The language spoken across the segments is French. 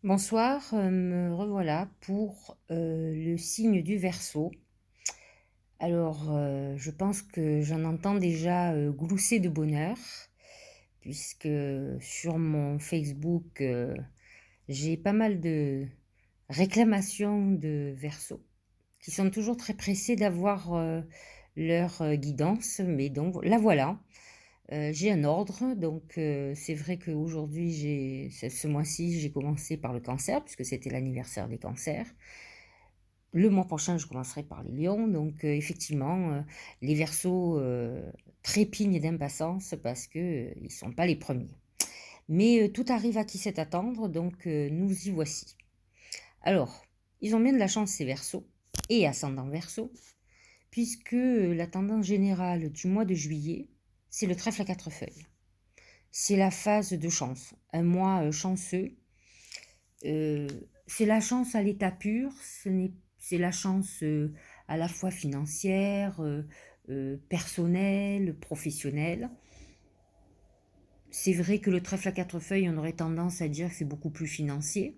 Bonsoir, me revoilà pour, le signe du Verseau. Alors, je pense que j'en entends déjà, glousser de bonheur, puisque sur mon Facebook, j'ai pas mal de réclamations de Verseaux, qui sont toujours très pressés d'avoir, leur, guidance, mais donc la voilà. J'ai un ordre, donc c'est vrai qu'aujourd'hui ce mois-ci, j'ai commencé par le Cancer, puisque c'était l'anniversaire des cancers. Le mois prochain, je commencerai par les lions, donc effectivement, les Verseaux, trépignent d'impatience parce que, ils sont pas les premiers. Mais tout arrive à qui sait attendre, donc nous y voici. Alors, ils ont bien de la chance ces Verseaux et ascendant Verseau, puisque, la tendance générale du mois de juillet, c'est le trèfle à 4 feuilles. C'est la phase de chance, un mois, chanceux. Heu, c'est la chance à l'état pur, c'est la chance, à la fois financière, personnelle, professionnelle. C'est vrai que le trèfle à 4 feuilles, on aurait tendance à dire que c'est beaucoup plus financier,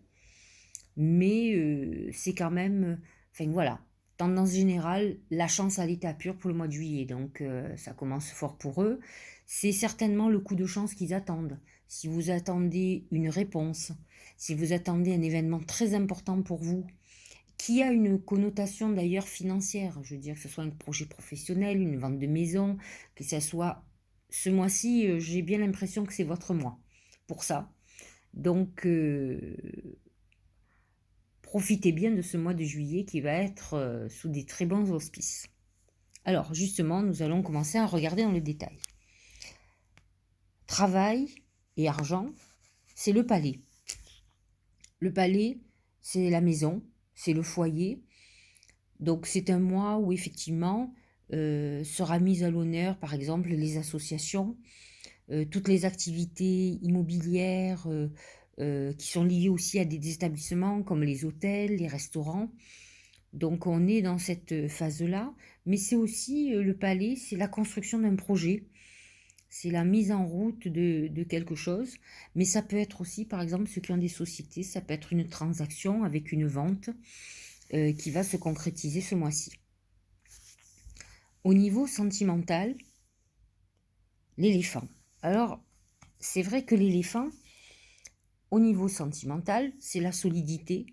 mais c'est quand même, enfin voilà, tendance générale, la chance à l'état pur pour le mois de juillet, donc ça commence fort pour eux. C'est certainement le coup de chance qu'ils attendent. Si vous attendez une réponse, si vous attendez un événement très important pour vous, qui a une connotation d'ailleurs financière, je veux dire que ce soit un projet professionnel, une vente de maison, que ça soit ce mois-ci, j'ai bien l'impression que c'est votre mois pour ça. Donc profitez bien de ce mois de juillet qui va être, sous des très bons auspices. Alors justement, nous allons commencer à regarder dans le détail. Travail et argent, c'est le palais. Le palais, c'est la maison, c'est le foyer. Donc c'est un mois où effectivement, sera mise à l'honneur, par exemple, les associations, toutes les activités immobilières, qui sont liées aussi à des établissements comme les hôtels, les restaurants. Donc on est dans cette phase-là, mais c'est aussi, le palais, c'est la construction d'un projet, c'est la mise en route de quelque chose, mais ça peut être aussi, par exemple, ceux qui ont des sociétés, ça peut être une transaction avec une vente, qui va se concrétiser ce mois-ci. Au niveau sentimental, l'éléphant. Alors, c'est vrai que l'éléphant, au niveau sentimental, c'est la solidité,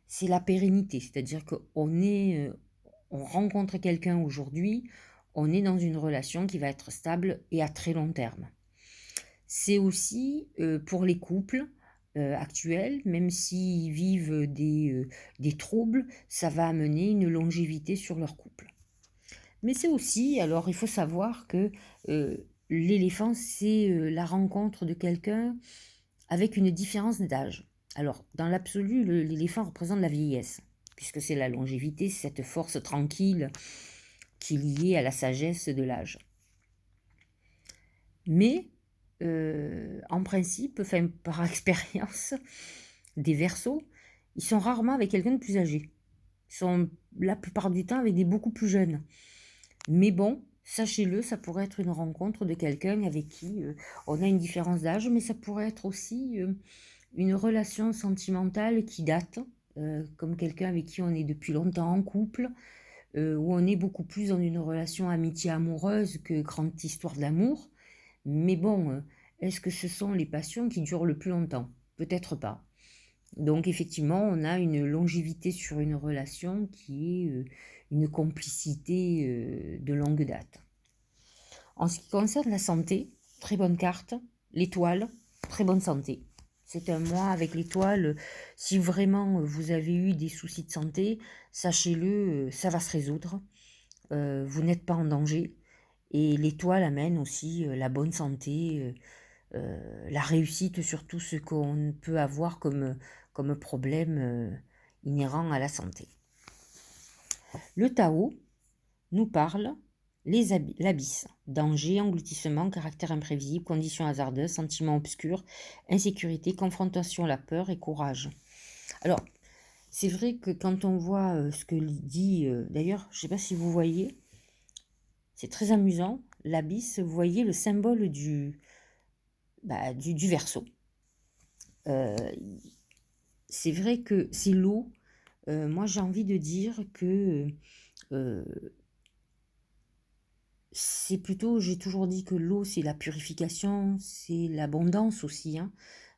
c'est la pérennité. C'est-à-dire on rencontre quelqu'un aujourd'hui, on est dans une relation qui va être stable et à très long terme. C'est aussi, pour les couples, actuels, même s'ils vivent des troubles, ça va amener une longévité sur leur couple. Mais c'est aussi, alors il faut savoir que, l'éléphant, c'est, la rencontre de quelqu'un avec une différence d'âge. Alors, dans l'absolu, l'éléphant représente la vieillesse, puisque c'est la longévité, c'est cette force tranquille qui est liée à la sagesse de l'âge. Mais, en principe, enfin par expérience, des Verseaux, ils sont rarement avec quelqu'un de plus âgé. Ils sont la plupart du temps avec des beaucoup plus jeunes. Mais bon, sachez-le, ça pourrait être une rencontre de quelqu'un avec qui, on a une différence d'âge, mais ça pourrait être aussi, une relation sentimentale qui date, comme quelqu'un avec qui on est depuis longtemps en couple, où on est beaucoup plus dans une relation amitié amoureuse que grande histoire d'amour. Mais bon, est-ce que ce sont les passions qui durent le plus longtemps? Peut-être pas. Donc effectivement, on a une longévité sur une relation qui est, une complicité, de longue date. En ce qui concerne la santé, très bonne carte, l'étoile, très bonne santé. C'est un mois avec l'étoile, si vraiment, vous avez eu des soucis de santé, sachez-le, ça va se résoudre. Vous n'êtes pas en danger et l'étoile amène aussi, la bonne santé, la réussite sur tout ce qu'on peut avoir comme problème, inhérent à la santé. Le Tao nous parle l'abysse, danger, engloutissement, caractère imprévisible, conditions hasardeuses, sentiments obscurs, insécurité, confrontation à la peur et courage. Alors, c'est vrai que quand on voit ce que dit, d'ailleurs, je ne sais pas si vous voyez, c'est très amusant, l'abysse, vous voyez le symbole du Verseau. c'est vrai que c'est l'eau. Moi, j'ai envie de dire que c'est plutôt, j'ai toujours dit que l'eau, c'est la purification, c'est l'abondance aussi, hein,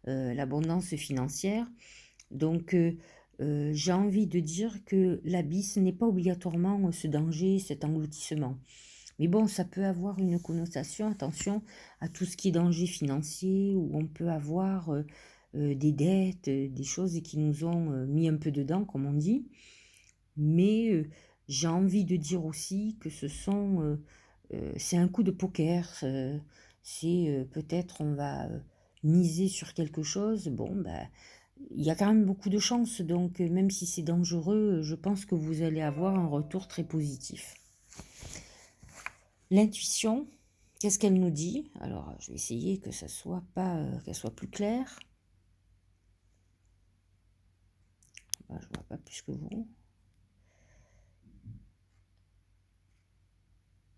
l'abondance financière. Donc, j'ai envie de dire que l'abysse n'est pas obligatoirement ce danger, cet engloutissement. Mais bon, ça peut avoir une connotation, attention à tout ce qui est danger financier, où on peut avoir des dettes, des choses qui nous ont mis un peu dedans, comme on dit. Mais j'ai envie de dire aussi que c'est un coup de poker. C'est peut-être on va miser sur quelque chose. Bon, bah, il y a quand même beaucoup de chances. Donc, même si c'est dangereux, je pense que vous allez avoir un retour très positif. L'intuition, qu'est-ce qu'elle nous dit? Alors, je vais essayer que ça soit pas, qu'elle soit plus claire. Je vois pas plus que vous.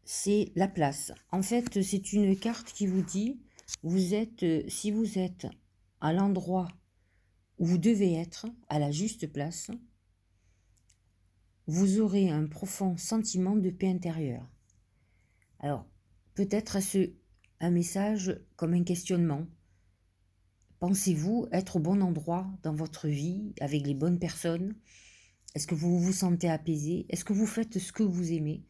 C'est la place. En fait, c'est une carte qui vous dit, si vous êtes à l'endroit où vous devez être, à la juste place, vous aurez un profond sentiment de paix intérieure. Alors, peut-être est-ce un message comme un questionnement. Pensez-vous être au bon endroit dans votre vie, avec les bonnes personnes? Est-ce que vous vous sentez apaisé? Est-ce que vous faites ce que vous aimez?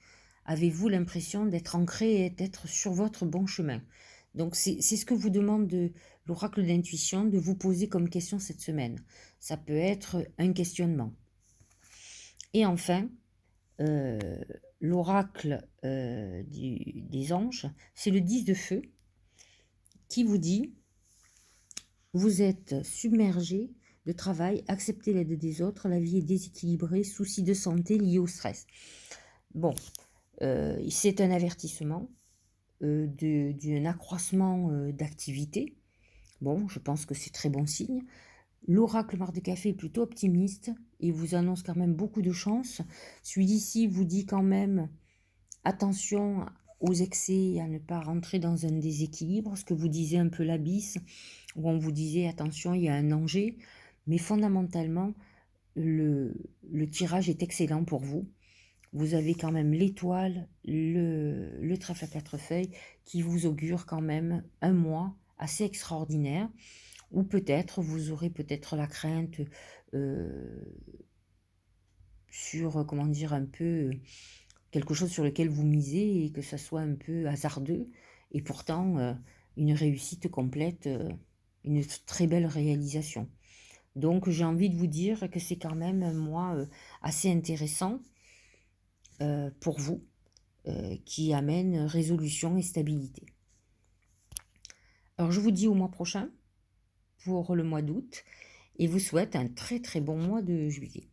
Avez-vous l'impression d'être ancré et d'être sur votre bon chemin? Donc c'est ce que vous demande l'oracle d'intuition de vous poser comme question cette semaine. Ça peut être un questionnement. Et enfin, l'oracle des anges, c'est le 10 de feu qui vous dit: vous êtes submergé de travail, acceptez l'aide des autres, la vie est déséquilibrée, soucis de santé liés au stress. Bon, c'est un avertissement d'un accroissement d'activité. Bon, je pense que c'est très bon signe. L'oracle Marc de Café est plutôt optimiste et vous annonce quand même beaucoup de chance. Celui d'ici vous dit quand même attention aux excès et à ne pas rentrer dans un déséquilibre, ce que vous disiez un peu l'abysse, où on vous disait attention, il y a un danger, mais fondamentalement, le tirage est excellent pour vous. Vous avez quand même l'étoile, le trèfle à 4 feuilles qui vous augure quand même un mois assez extraordinaire, ou peut-être vous aurez peut-être la crainte sur, comment dire, un peu quelque chose sur lequel vous misez et que ça soit un peu hasardeux, et pourtant une réussite complète, une très belle réalisation. Donc j'ai envie de vous dire que c'est quand même un mois assez intéressant pour vous, qui amène résolution et stabilité. Alors je vous dis au mois prochain pour le mois d'août et vous souhaite un très très bon mois de juillet.